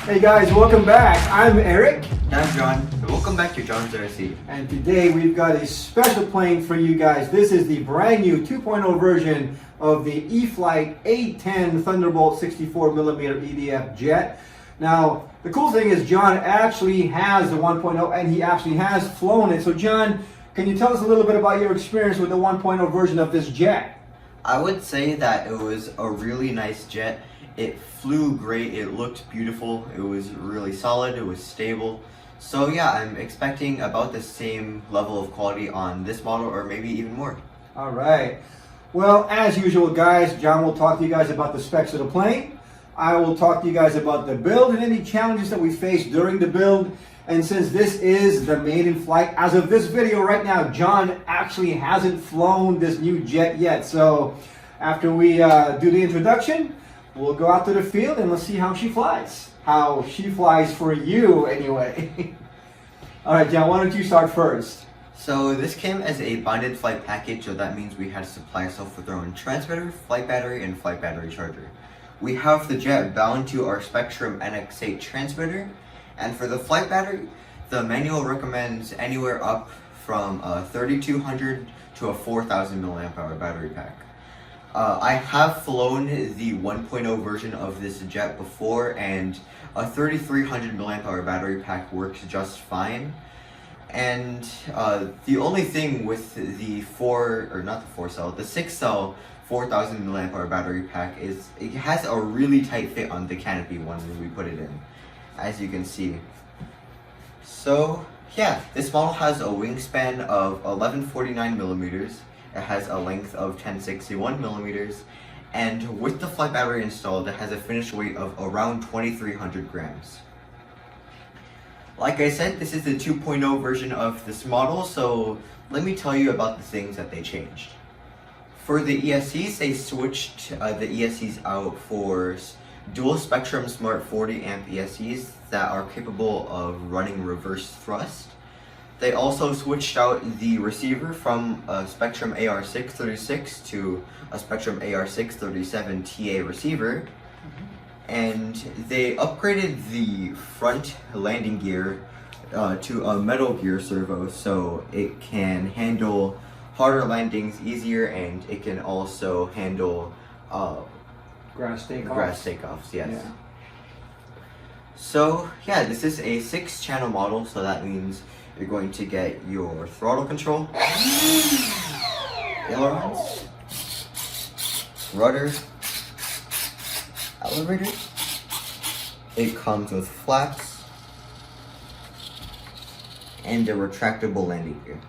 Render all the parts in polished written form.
Hey guys, welcome back. I'm Eric. And I'm John. Welcome back to John's RC. And today we've got a special plane for you guys. This is the brand new 2.0 version of the E-flite A-10 Thunderbolt 64mm EDF jet. Now, the cool thing is John actually has the 1.0 and he actually has flown it. So John, can you tell us a little bit about your experience with the 1.0 version of this jet? I would say that it was a really nice jet. It flew great, it looked beautiful, it was really solid, it was stable. So yeah, I'm expecting about the same level of quality on this model or maybe even more. All right. Well, as usual guys, John will talk to you guys about the specs of the plane. I will talk to you guys about the build and any challenges that we faced during the build. And since this is the maiden flight, as of this video right now, John actually hasn't flown this new jet yet. So after we do the introduction, we'll go out to the field and let's see how she flies. How she flies for you anyway. All right, John, why don't you start first? So this came as a bonded flight package, so that means we had to supply ourselves with our own transmitter, flight battery, and flight battery charger. We have the jet bound to our Spectrum NX8 transmitter, and for the flight battery, the manual recommends anywhere up from a 3200 to a 4000 milliamp hour battery pack. I have flown the 1.0 version of this jet before, and a 3300 milliamp hour battery pack works just fine. And the only thing with the 6 cell 4000 milliamp hour battery pack is it has a really tight fit on the canopy when we put it in, as you can see. So yeah, this model has a wingspan of 1149 millimeters. It has a length of 1061 millimeters, and with the flight battery installed, it has a finished weight of around 2300 grams. Like I said, this is the 2.0 version of this model, so let me tell you about the things that they changed. For the ESCs, they switched the ESCs out for dual spectrum smart 40 amp ESCs that are capable of running reverse thrust. They also switched out the receiver from a Spectrum AR636 to a Spectrum AR637 TA receiver. And they upgraded the front landing gear to a metal gear servo so it can handle harder landings easier, and it can also handle Grass takeoffs. Grass takeoffs, yes. Yeah. So yeah, this is a 6-channel model, so that means you're going to get your throttle control, ailerons, rudder, elevator. It comes with flaps and a retractable landing gear.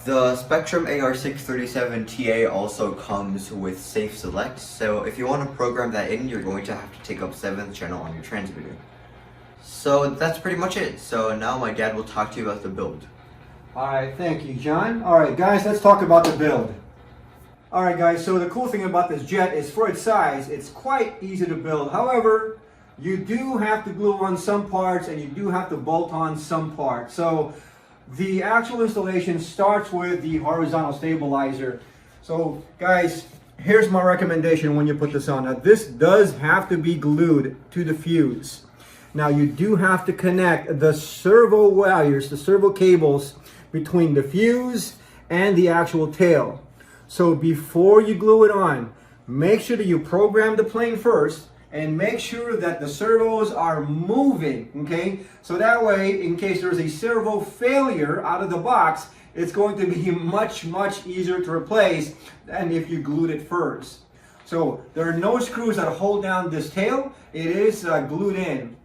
The Spectrum AR637 TA also comes with Safe Select, so if you want to program that in, you're going to have to take up 7th channel on your transmitter. So that's pretty much it. So now my dad will talk to you about the build. Alright, thank you, John. Alright guys, let's talk about the build. Alright guys, so the cool thing about this jet is for its size, it's quite easy to build. However, you do have to glue on some parts and you do have to bolt on some parts. So the actual installation starts with the horizontal stabilizer. So guys, here's my recommendation when you put this on. Now this does have to be glued to the fuse. Now you do have to connect the servo wires, the servo cables between the fuse and the actual tail. So before you glue it on, make sure that you program the plane first and make sure that the servos are moving, okay? So that way, in case there's a servo failure out of the box, it's going to be much easier to replace than if you glued it first. So there are no screws that hold down this tail. It is glued in.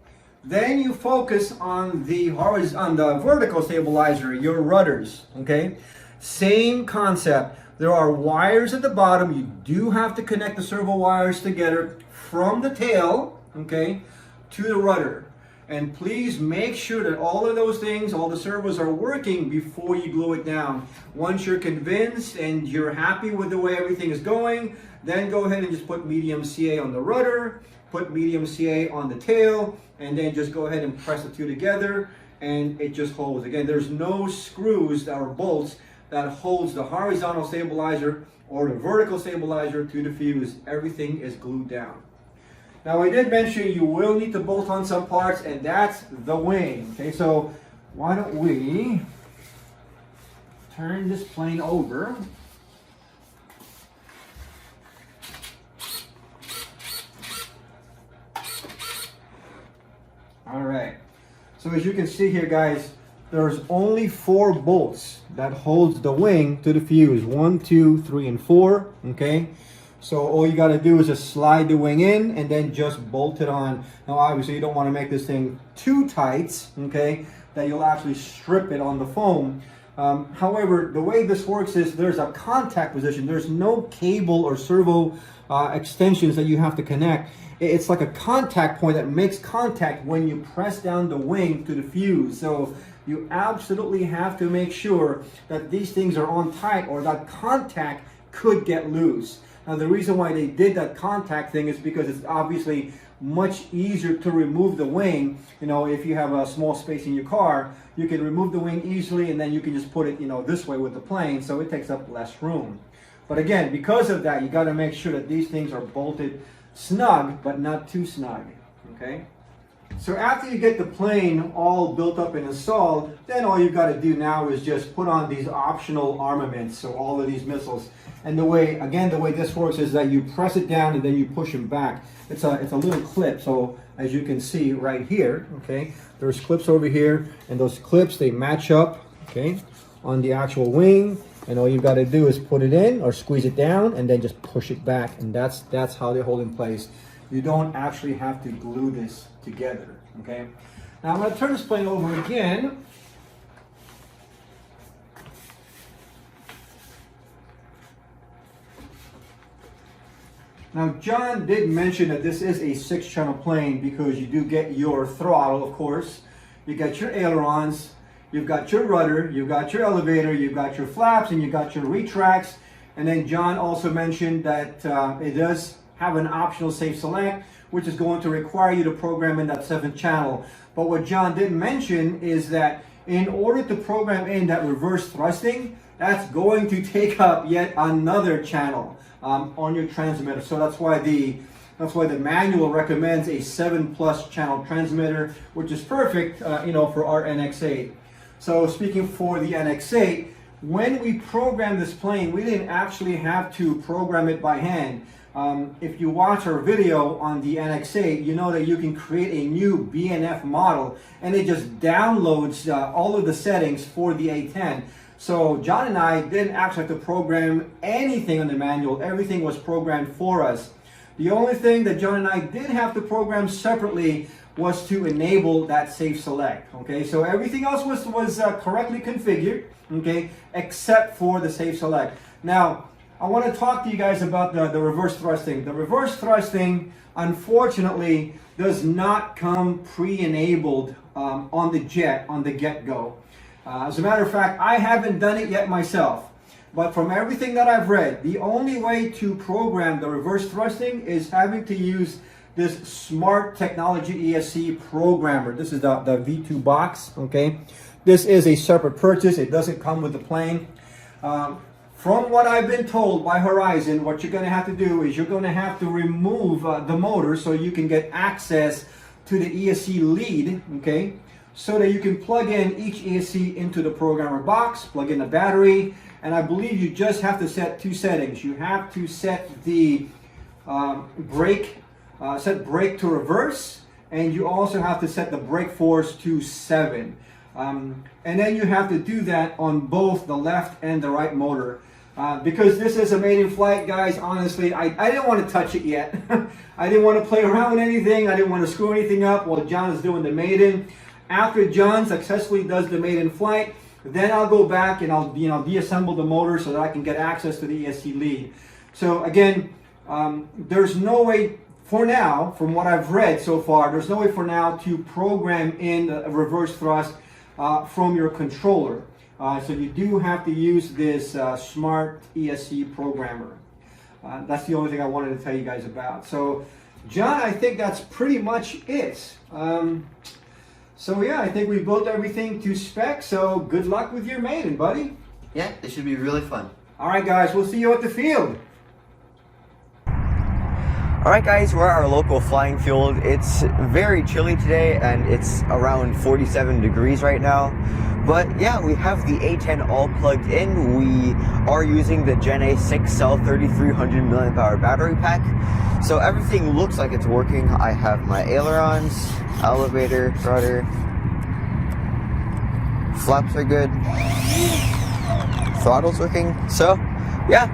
Then you focus on the vertical stabilizer, your rudders, okay? Same concept. There are wires at the bottom. You do have to connect the servo wires together from the tail, okay, to the rudder. And please make sure that all of those things, all the servos are working before you glue it down. Once you're convinced and you're happy with the way everything is going, then go ahead and just put medium CA on the rudder, put medium CA on the tail, and then just go ahead and press the two together and it just holds. Again, there's no screws or bolts that holds the horizontal stabilizer or the vertical stabilizer to the fuse. Everything is glued down. Now I did mention you will need to bolt on some parts, and that's the wing. Okay, so why don't we turn this plane over. All right, so as you can see here, guys, there's only 4 bolts that holds the wing to the fuse. 1, 2, 3, and 4. Okay, so all you got to do is just slide the wing in and then just bolt it on. Now obviously you don't want to make this thing too tight, okay, that you'll actually strip it on the foam. However, the way this works is there's a contact position. There's no cable or servo extensions that you have to connect. It's like a contact point that makes contact when you press down the wing to the fuse. So you absolutely have to make sure that these things are on tight, or that contact could get loose. Now the reason why they did that contact thing is because it's obviously much easier to remove the wing. You know, if you have a small space in your car, you can remove the wing easily, and then you can just put it, you know, this way with the plane, so it takes up less room. But again, because of that, you got to make sure that these things are bolted snug, but not too snug. Okay, so after you get the plane all built up and installed, then all you got to do now is just put on these optional armaments, so all of these missiles. And the way this works is that you press it down and then you push them back. It's a little clip, so as you can see right here, okay, there's clips over here, and those clips, they match up, okay, on the actual wing, and all you've got to do is put it in or squeeze it down and then just push it back, and that's how they hold in place. You don't actually have to glue this together. Okay, now I'm going to turn this plane over again. Now, John did mention that this is a 6-channel plane because you do get your throttle, of course. You got your ailerons, you've got your rudder, you've got your elevator, you've got your flaps, and you've got your retracts. And then John also mentioned that it does have an optional safe select, which is going to require you to program in that 7th channel. But what John didn't mention is that in order to program in that reverse thrusting, that's going to take up yet another channel on your transmitter. So that's why the manual recommends a 7+ channel transmitter, which is perfect, you know, for our NX8. So speaking for the NX8, when we programmed this plane, we didn't actually have to program it by hand. If you watch our video on the NX8, you know that you can create a new BNF model, and it just downloads all of the settings for the A-10. So John and I didn't actually have to program anything on the manual. Everything was programmed for us. The only thing that John and I did have to program separately was to enable that safe select. Okay, so everything else was correctly configured, okay, except for the safe select. Now, I want to talk to you guys about the reverse thrusting. The reverse thrusting, unfortunately, does not come pre-enabled on the jet, on the get-go. As a matter of fact, I haven't done it yet myself. But from everything that I've read, the only way to program the reverse thrusting is having to use this Smart Technology ESC programmer. This is the V2 box, okay? This is a separate purchase. It doesn't come with the plane. From what I've been told by Horizon, what you're going to have to do is you're going to have to remove the motor so you can get access to the ESC lead, okay? So that you can plug in each ESC into the programmer box, plug in the battery, and I believe you just have to set 2 settings. You have to set the brake to reverse, and you also have to set the brake force to 7. And then you have to do that on both the left and the right motor. Because this is a maiden flight, guys, honestly, I didn't want to touch it yet. I didn't want to play around with anything. I didn't want to screw anything up while John is doing the maiden. After John successfully does the maiden flight, then I'll go back and I'll deassemble the motor so that I can get access to the ESC lead. So again, there's no way for now, from what I've read so far, there's no way for now to program in a reverse thrust from your controller. So you do have to use this Smart ESC programmer. That's the only thing I wanted to tell you guys about. So John, I think that's pretty much it. So yeah, I think we built everything to spec, so good luck with your maiden, buddy. Yeah, it should be really fun. Alright guys, we'll see you at the field. Alright guys, we're at our local flying field. It's very chilly today and it's around 47 degrees right now. But yeah, we have the A-10 all plugged in. We are using the Gen A 6 cell 3300 mAh battery pack. So everything looks like it's working. I have my ailerons, elevator, rudder, flaps are good, throttle's working. So yeah,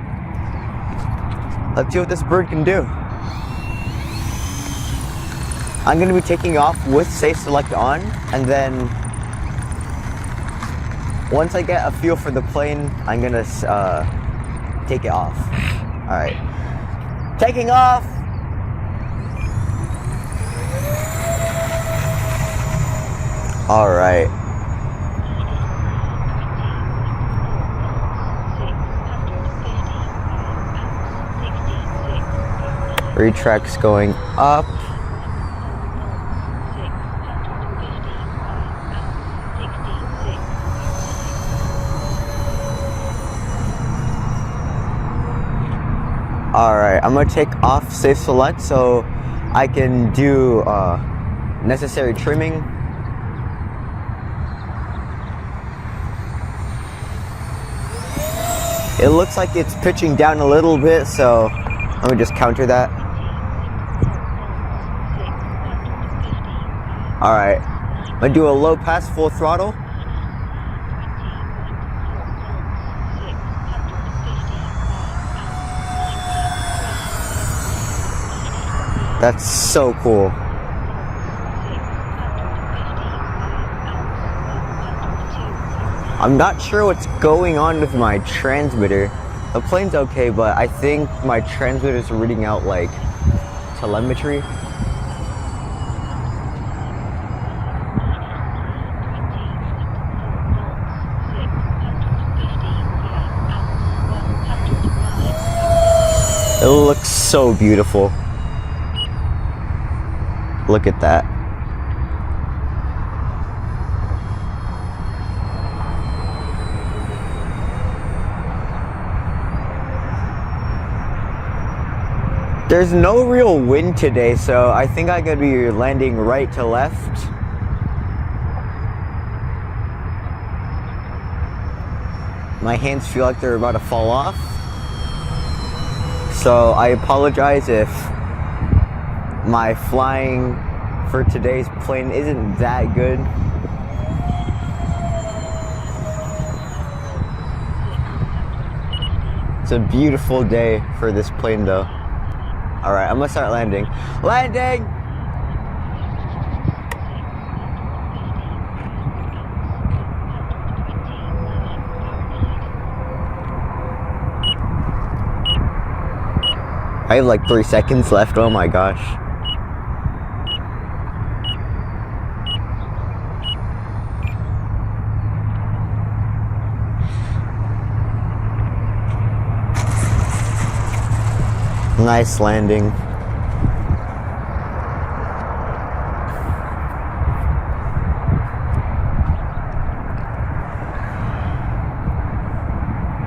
let's see what this bird can do. I'm going to be taking off with Safe Select on, and then once I get a feel for the plane, I'm going to take it off. Alright, taking off! Alright. Retract's going up. Alright, I'm gonna take off Safe Select so I can do necessary trimming. It looks like it's pitching down a little bit, so let me just counter that. Alright, I'm gonna do a low pass full throttle. That's so cool. I'm not sure what's going on with my transmitter. The plane's okay, but I think my transmitter's reading out like telemetry. It looks so beautiful. Look at that. There's no real wind today, so I think I'm gonna be landing right to left. My hands feel like they're about to fall off. So I apologize if my flying for today's plane isn't that good. It's a beautiful day for this plane though. Alright, I'm gonna start landing. Landing! I have like 3 seconds left, oh my gosh. Nice landing.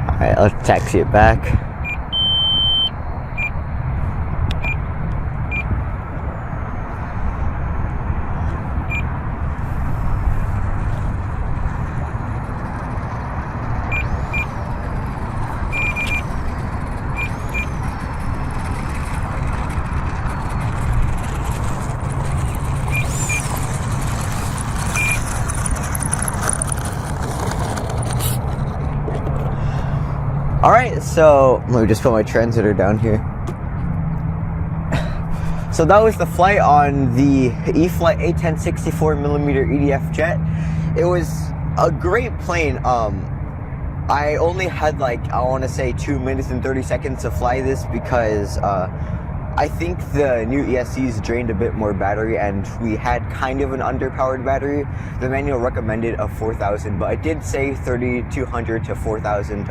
Alright, let's taxi it back. Alright, so let me just put my transmitter down here. So that was the flight on the E-flite A-10 64mm EDF jet. It was a great plane. I only had like, I want to say 2 minutes and 30 seconds to fly this because I think the new ESCs drained a bit more battery and we had kind of an underpowered battery. The manual recommended a 4000, but I did say 3200 to 4000.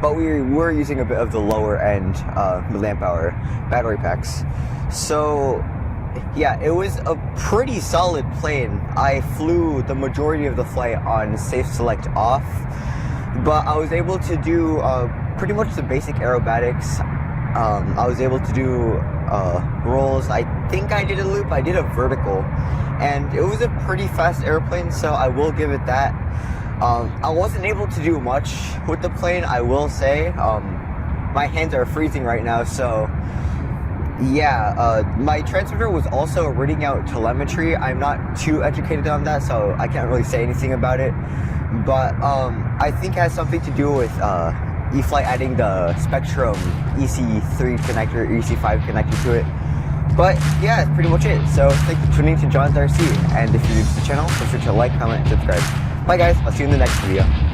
But we were using a bit of the lower end milliamp hour battery packs. So yeah, it was a pretty solid plane. I flew the majority of the flight on Safe Select off, but I was able to do pretty much the basic aerobatics. I was able to do rolls. I think I did a loop. I did a vertical, and it was a pretty fast airplane, so I will give it that. I wasn't able to do much with the plane, I will say. My hands are freezing right now, so yeah. My transmitter was also reading out telemetry. I'm not too educated on that, so I can't really say anything about it. But I think it has something to do with E-flite adding the Spectrum EC3 connector, EC5 connector to it. But yeah, that's pretty much it. So thanks for tuning in to John's RC, and if you're new to the channel, make sure to like, comment, and subscribe. Bye guys, I'll see you in the next video.